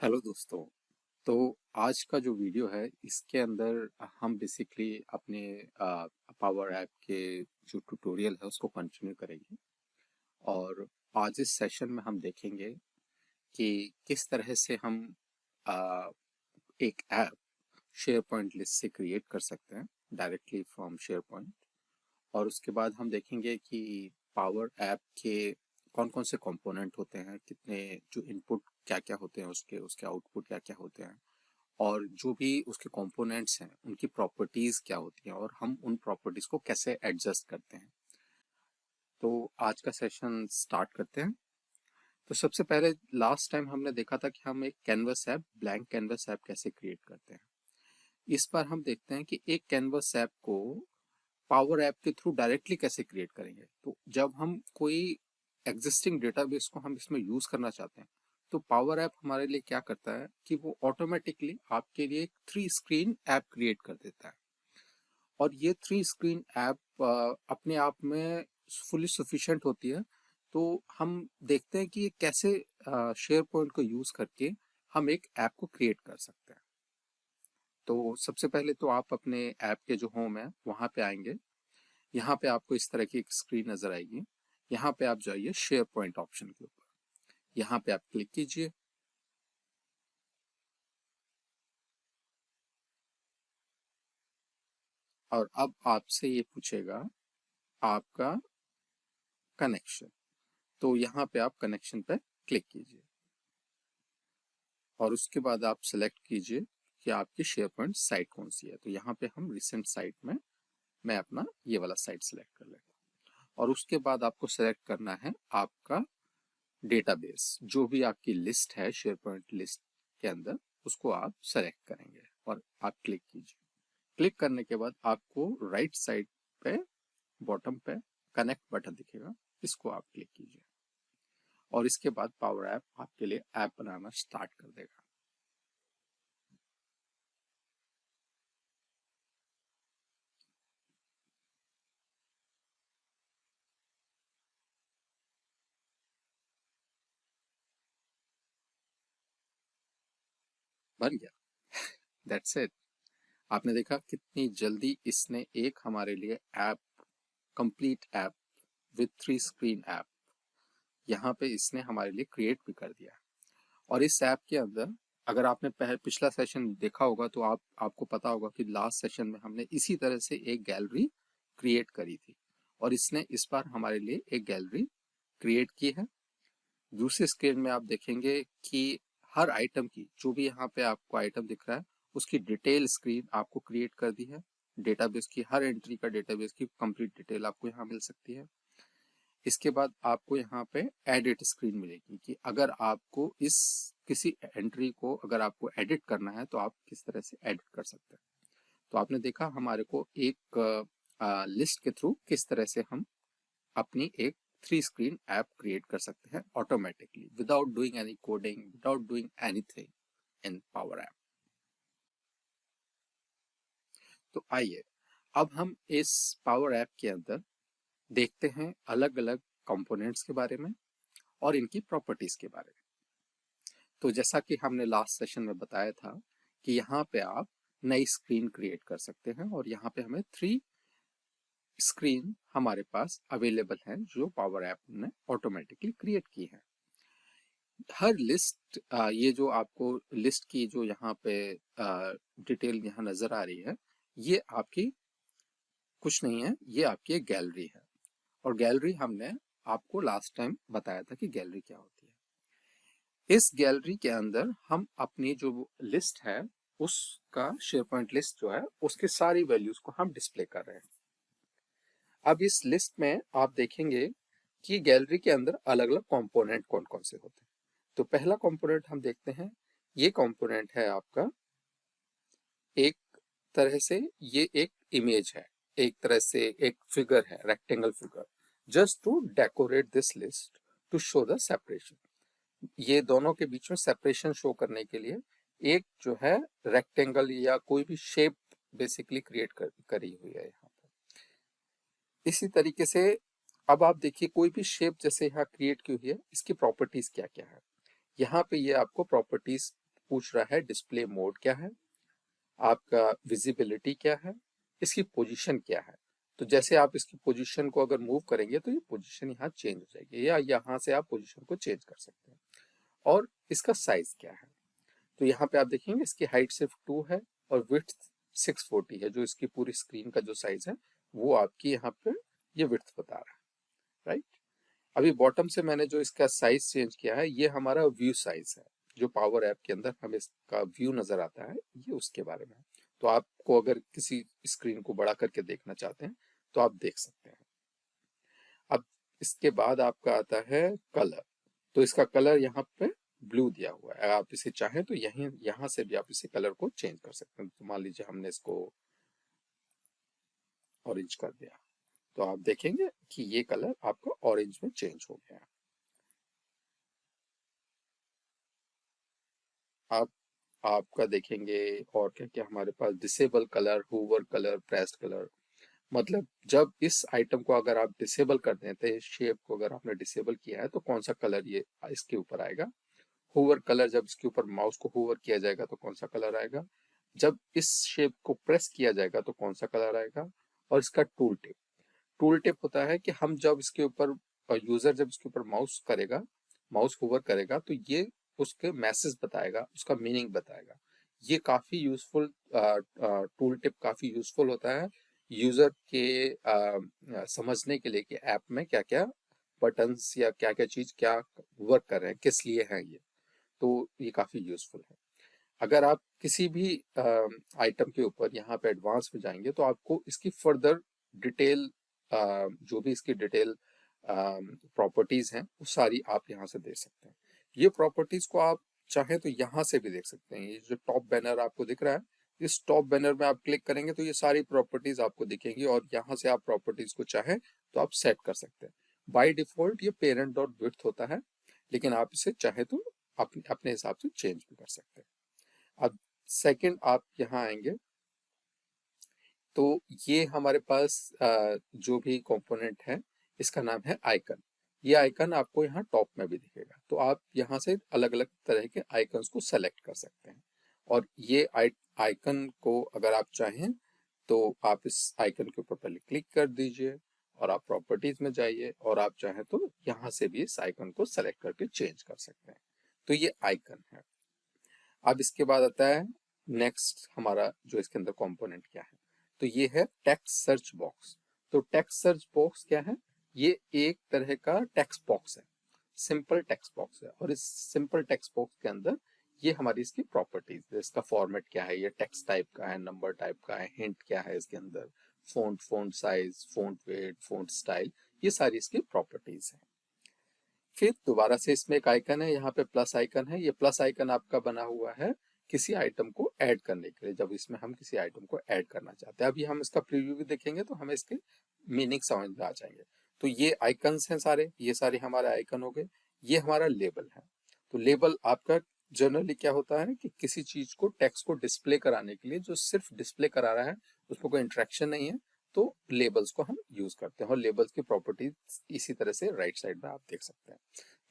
Hello दोस्तों। तो आज का जो वीडियो है इसके अंदर हम बेसिकली अपने पावर ऐप के जो ट्यूटोरियल है उसको कंटिन्यू करेंगे। और आज इस सेशन में हम देखेंगे कि किस तरह से हम आ, एक ऐप शेयर पॉइंट लिस्ट से क्रिएट कर सकते हैं डायरेक्टली फ्रॉम शेयर पॉइंट। और उसके बाद हम देखेंगे कि पावर ऐप के कौन कौन से कंपोनेंट होते हैं, कितने जो इनपुट क्या क्या होते हैं, उसके उसके आउटपुट क्या क्या होते हैं, और जो भी उसके कंपोनेंट्स हैं उनकी प्रॉपर्टीज क्या होती हैं और हम उन प्रॉपर्टीज को कैसे एडजस्ट करते हैं। तो आज का सेशन स्टार्ट करते हैं। तो सबसे पहले लास्ट टाइम हमने देखा था कि हम एक canvas app, blank canvas app कैसे क्रिएट करते हैं। इस बार हम देखते हैं कि एक कैनवस ऐप को पावर ऐप के थ्रू डायरेक्टली कैसे क्रिएट करेंगे। तो जब हम कोई एग्जिस्टिंग डेटाबेस को हम इसमें यूज करना चाहते हैं तो पावर ऐप हमारे लिए क्या करता है कि वो ऑटोमेटिकली आपके लिए एक 3 स्क्रीन ऐप क्रिएट कर देता है। और ये 3 स्क्रीन ऐप अपने आप में फुली सफिशिएंट होती है। तो हम देखते हैं कि ये कैसे शेयर पॉइंट को यूज करके हम एक ऐप को क्रिएट कर सकते हैं। तो सबसे पहले तो आप अपने ऐप के जो होम है वहां पे आएंगे। यहाँ पे आपको इस तरह की एक स्क्रीन नजर आएगी। यहाँ पे आप जाइए शेयर पॉइंट ऑप्शन के ऊपर, यहाँ पे आप क्लिक कीजिए। और अब आपसे ये पूछेगा आपका कनेक्शन। तो यहाँ पे आप कनेक्शन पे क्लिक कीजिए और उसके बाद आप सेलेक्ट कीजिए कि आपकी शेयर पॉइंट साइट कौन सी है। तो यहाँ पे हम रिसेंट साइट में मैं अपना ये वाला साइट सेलेक्ट कर लेता हूँ। और उसके बाद आपको सेलेक्ट करना है आपका डेटाबेस, जो भी आपकी लिस्ट है शेयर पॉइंट लिस्ट के अंदर, उसको आप सेलेक्ट करेंगे और आप क्लिक कीजिए। क्लिक करने के बाद आपको राइट साइड पे बॉटम पे कनेक्ट बटन दिखेगा, इसको आप क्लिक कीजिए और इसके बाद पावर ऐप आपके लिए ऐप बनाना स्टार्ट कर देगा। बन गया, दैट्स इट। आपने देखा कितनी जल्दी इसने एक हमारे लिए app, complete app with 3 screen app यहाँ पे इसने हमारे लिए क्रिएट भी कर दिया। और इस ऐप के अंदर अगर आपने पिछला सेशन देखा होगा तो आपको पता होगा कि लास्ट सेशन में हमने इसी तरह से एक गैलरी क्रिएट करी थी और इसने इस बार हमारे लिए एक गैलरी क्रिएट की है। दूसरी स्क्रीन में आप देखेंगे कि हर आइटम की, जो भी यहाँ पे आपको आइटम दिख रहा है, उसकी डिटेल स्क्रीन आपको क्रिएट कर दी है। डेटाबेस की हर एंट्री का डेटाबेस की कंप्लीट डिटेल आपको यहाँ मिल सकती है। इसके बाद आपको यहाँ पे एडिट स्क्रीन मिलेगी कि अगर आपको इस किसी एंट्री को अगर आपको एडिट करना है तो आप किस तरह से एडिट कर सकते हैं। तो आपने देखा हमारे को एक लिस्ट के थ्रू किस तरह से हम अपनी एक 3 स्क्रीन ऐप क्रिएट कर सकते हैं automatically, without doing any coding, without doing anything in power app. तो आइए अब हम इस पावर ऐप के अंदर देखते हैं अलग अलग कंपोनेंट्स के बारे में और इनकी प्रॉपर्टीज के बारे में। तो जैसा कि हमने लास्ट सेशन में बताया था कि यहाँ पे आप नई स्क्रीन क्रिएट कर सकते हैं और यहाँ पे हमें 3 स्क्रीन हमारे पास अवेलेबल हैं जो पावर ऐप ने ऑटोमेटिकली क्रिएट की है। हर लिस्ट, ये जो आपको लिस्ट की जो यहाँ पे डिटेल यहाँ नजर आ रही है, ये आपकी कुछ नहीं है, ये आपकी एक गैलरी है। और गैलरी हमने आपको लास्ट टाइम बताया था कि गैलरी क्या होती है। इस गैलरी के अंदर हम अपनी जो लिस्ट है उसका शेयर पॉइंट लिस्ट जो है उसके सारी वैल्यूज को हम डिस्प्ले कर रहे हैं। अब इस लिस्ट में आप देखेंगे कि गैलरी के अंदर अलग अलग कंपोनेंट कौन कौन से होते हैं। तो पहला कंपोनेंट हम देखते हैं, ये कंपोनेंट है आपका एक तरह से, ये एक इमेज है, एक तरह से एक फिगर है, rectangle figure, just to decorate this list to show the separation. ये दोनों के बीच में सेपरेशन शो करने के लिए एक जो है रेक्टेंगल या कोई भी शेप बेसिकली क्रिएट करी हुई है यहाँ पर। इसी तरीके से अब आप देखिए कोई भी शेप जैसे यहाँ क्रिएट की हुई है, इसकी प्रॉपर्टीज क्या क्या है। यहाँ पे ये आपको प्रॉपर्टीज पूछ रहा है डिस्प्ले मोड क्या है, आपका विजिबिलिटी क्या है, इसकी पोजीशन क्या है। तो जैसे आप इसकी पोजीशन को अगर मूव करेंगे तो ये पोजीशन यहाँ चेंज हो जाएगी, या यहाँ से आप पोजीशन को चेंज कर सकते हैं। और इसका साइज क्या है, तो यहाँ पे आप देखेंगे इसकी हाइट सिर्फ 2 है और विड्थ 640 है, जो इसकी पूरी स्क्रीन का जो साइज है वो आपकी यहाँ पे ये विड्थ बता रहा है, राइट। अभी बॉटम से मैंने जो इसका साइज चेंज किया है, ये हमारा व्यू साइज है, जो पावर ऐप के अंदर हमें इसका व्यू नजर आता है, ये उसके बारे में है। तो आपको अगर किसी स्क्रीन को बड़ा करके देखना चाहते हैं तो आप देख सकते हैं। अब इसके बाद आपका आता है कलर, तो इसका कलर यहाँ पे ब्लू दिया हुआ है, आप इसे चाहें तो यहाँ से भी आप इसे कलर को चेंज कर सकते हैं। तो मान लीजिए हमने इसको ऑरेंज कर दिया, तो आप देखेंगे कि ये कलर आपका ऑरेंज में चेंज हो गया। आप आपका देखेंगे और क्या क्या हमारे पास disable colour, hover colour, pressed colour, मतलब जब इस आइटम को अगर आप डिसेबल कर देते हैं, शेप को अगर आपने डिसेबल किया है तो कौन सा कलर ये इसके ऊपर आएगा। होवर कलर, जब इसके ऊपर माउस को होवर किया जाएगा तो कौन सा कलर आएगा। जब इस शेप को प्रेस किया जाएगा तो कौन सा कलर आएगा। और इसका टूल टिप, टूल टिप होता है कि हम जब इसके ऊपर, यूजर जब इसके ऊपर माउस करेगा, माउस होवर करेगा, तो ये उसके मैसेज बताएगा, उसका मीनिंग बताएगा। ये काफी यूजफुल टूल टिप, काफी यूजफुल होता है यूजर के समझने के लिए कि ऐप में क्या क्या बटन्स या क्या क्या चीज क्या वर्क कर रहे हैं, किस लिए है ये। तो ये काफी यूजफुल है। अगर आप किसी भी आइटम के ऊपर यहाँ पे एडवांस में जाएंगे तो आपको इसकी फर्दर डिटेल, जो भी इसकी डिटेल प्रॉपर्टीज हैं वो सारी आप यहाँ से देख सकते हैं। ये प्रॉपर्टीज को आप चाहें तो यहाँ से भी देख सकते हैं। ये जो टॉप बैनर आपको दिख रहा है, इस टॉप बैनर में आप क्लिक करेंगे तो ये सारी प्रॉपर्टीज आपको दिखेंगी, और यहाँ से आप प्रॉपर्टीज को चाहें तो आप सेट कर सकते हैं। बाय डिफॉल्ट ये पेरेंट डॉट विड्थ होता है, लेकिन आप इसे चाहे तो अपने अपने हिसाब से चेंज भी कर सकते हैं। अब सेकंड आप यहाँ आएंगे तो ये हमारे पास जो भी कंपोनेंट है इसका नाम है आइकन। ये आइकन आपको यहाँ टॉप में भी दिखेगा, तो आप यहाँ से अलग अलग तरह के आइकन्स को सेलेक्ट कर सकते हैं। और ये आइकन को अगर आप चाहें तो आप इस आइकन के ऊपर पहले क्लिक कर दीजिए और आप प्रॉपर्टीज में जाइए, और आप चाहें तो यहाँ से भी इस आइकन को सेलेक्ट करके चेंज कर सकते हैं। तो ये आइकन है। अब इसके बाद आता है नेक्स्ट हमारा जो इसके अंदर कंपोनेंट क्या है, तो ये है टेक्स्ट सर्च बॉक्स। तो टेक्स्ट सर्च बॉक्स क्या है, ये एक तरह का टेक्स्ट बॉक्स है, सिंपल टेक्स्ट बॉक्स है। और इस सिंपल टेक्स्ट बॉक्स के अंदर ये हमारी इसकी प्रॉपर्टीज है, इसका फॉर्मेट क्या है, ये टेक्स्ट टाइप का है, नंबर टाइप का है, हिंट क्या है इसके अंदर, font size, font weight, font style, ये सारी इसकी प्रॉपर्टीज है। फिर दोबारा से इसमें एक आइकन है, यहाँ पे प्लस आइकन है। ये प्लस आइकन आपका बना हुआ है किसी आइटम को ऐड करने के लिए, जब इसमें हम किसी आइटम को ऐड करना चाहते हैं। अभी हम इसका प्रीव्यू भी देखेंगे तो हमें इसके मीनिंग समझ में आ जाएंगे। तो ये आइकन्स हैं सारे, ये सारे हमारे आइकन हो गए। ये हमारा लेबल है। तो लेबल आपका जनरली क्या होता है कि किसी चीज को, टेक्स्ट को डिस्प्ले कराने के लिए, जो सिर्फ डिस्प्ले करा रहा है, उसमें कोई इंटरेक्शन नहीं है, तो लेबल्स को हम यूज करते हैं। और लेबल्स की प्रॉपर्टीज इसी तरह से राइट साइड में आप देख सकते हैं।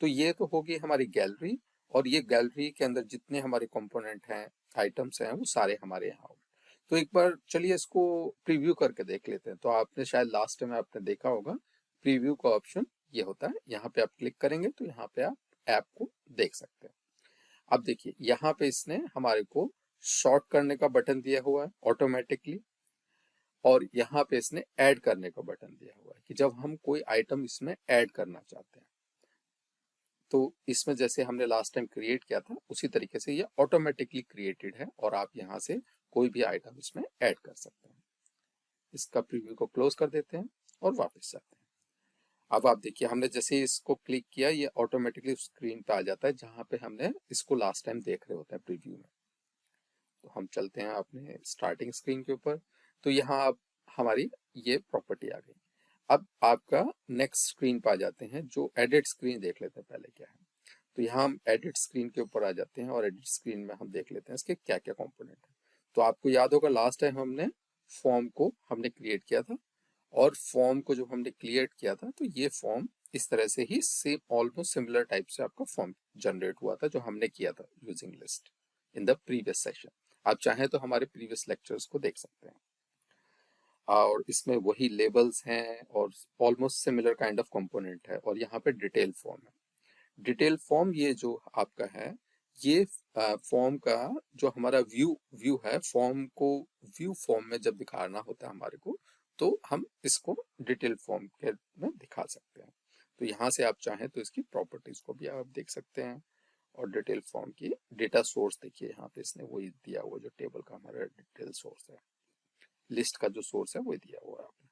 तो ये तो होगी हमारी गैलरी, और ये गैलरी के अंदर जितने हमारे कंपोनेंट हैं, आइटम्स हैं, वो सारे हमारे यहाँ होंगे। तो एक बार चलिए इसको प्रीव्यू करके देख लेते हैं। तो आपने शायद लास्ट टाइम आपने देखा होगा प्रीव्यू का ऑप्शन ये होता है, यहाँ पे आप क्लिक करेंगे तो यहाँ पे आप ऐप को देख सकते हैं। अब देखिए यहाँ पे इसने हमारे को शॉर्ट करने का बटन दिया हुआ है ऑटोमेटिकली, और यहाँ पे इसने ऐड करने का बटन दिया हुआ है कि जब हम कोई आइटम इसमें ऐड करना चाहते हैं, तो इसमें जैसे हमने लास्ट टाइम क्रिएट किया था उसी तरीके से ये ऑटोमेटिकली क्रिएटेड है, और आप यहाँ से कोई भी आइटम इसमें ऐड कर सकते हैं। इसका प्रीव्यू को क्लोज कर देते हैं और वापस जाते हैं। अब आप देखिए हमने जैसे इसको क्लिक किया, ये ऑटोमेटिकली स्क्रीन पे आ जाता है जहां पे हमने इसको लास्ट टाइम देख रहे होते हैं प्रीव्यू में। तो हम चलते हैं अपने स्टार्टिंग स्क्रीन के ऊपर। तो यहाँ अब हमारी ये प्रॉपर्टी आ गई। अब आपका नेक्स्ट स्क्रीन पे आ जाते हैं, जो एडिट स्क्रीन देख लेते हैं पहले क्या है। तो यहाँ हम एडिट स्क्रीन के ऊपर आ जाते हैं, और एडिट स्क्रीन में हम देख लेते हैं इसके क्या क्या कंपोनेंट है। तो आपको याद होगा लास्ट टाइम हमने फॉर्म को हमने क्रिएट किया था, और फॉर्म को जब हमने क्रिएट किया था तो ये फॉर्म इस तरह से ही सेम ऑलमोस्ट सिमिलर टाइप से आपका फॉर्म जनरेट हुआ था जो हमने किया था using list. In the previous session. आप चाहें तो हमारे प्रीवियस लेक्चर्स को देख सकते हैं। और इसमें वही लेबल्स हैं और almost similar kind of component है, और यहाँ पे डिटेल फॉर्म है। डिटेल फॉर्म ये जो आपका है, ये फॉर्म का जो हमारा व्यू है, फॉर्म को व्यू फॉर्म में जब दिखाना होता है हमारे को, तो हम इसको डिटेल फॉर्म के में दिखा सकते हैं। तो यहाँ से आप चाहें तो इसकी प्रॉपर्टीज को भी आप देख सकते हैं, और डिटेल फॉर्म की डेटा सोर्स देखिए, यहाँ पे इसने वही दिया हुआ जो टेबल का हमारा डिटेल सोर्स है, लिस्ट का जो सोर्स है वही दिया हुआ है आपने।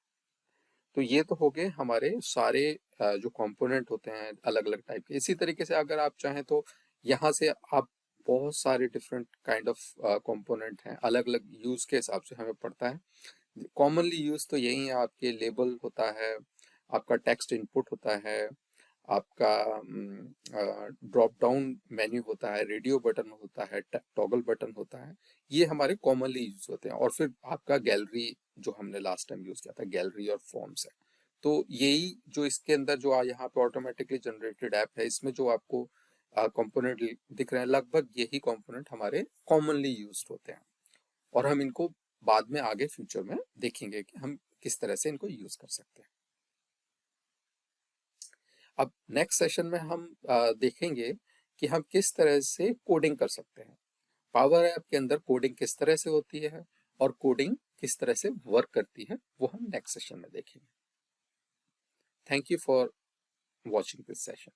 तो ये तो हो गए हमारे सारे जो कंपोनेंट होते हैं अलग अलग टाइप के। इसी तरीके से अगर आप चाहें तो यहाँ से आप बहुत सारे डिफरेंट काइंड ऑफ कंपोनेंट हैं, अलग अलग यूज के हिसाब से हमें पड़ता है। कॉमनली यूज तो यही है, आपके लेबल होता है, आपका टेक्स्ट इनपुट होता है, आपका ड्रॉप डाउन मेन्यू होता है, रेडियो बटन होता है, टॉगल बटन होता है, ये हमारे कॉमनली यूज होते हैं। और फिर आपका गैलरी जो हमने लास्ट टाइम यूज किया था, गैलरी और फॉर्म्स है। तो यही जो इसके अंदर जो यहाँ पे ऑटोमेटिकली जनरेटेड ऐप है, इसमें जो आपको कंपोनेंट दिख रहे हैं, लगभग यही कंपोनेंट हमारे कॉमनली यूज होते हैं, और हम इनको बाद में आगे फ्यूचर में देखेंगे कि हम किस तरह से इनको यूज कर सकते हैं। अब नेक्स्ट सेशन में हम देखेंगे कि हम किस तरह से कोडिंग कर सकते हैं। पावर ऐप के अंदर कोडिंग किस तरह से होती है और कोडिंग किस तरह से वर्क करती है, वो हम नेक्स्ट सेशन में देखेंगे। Thank you for watching this session.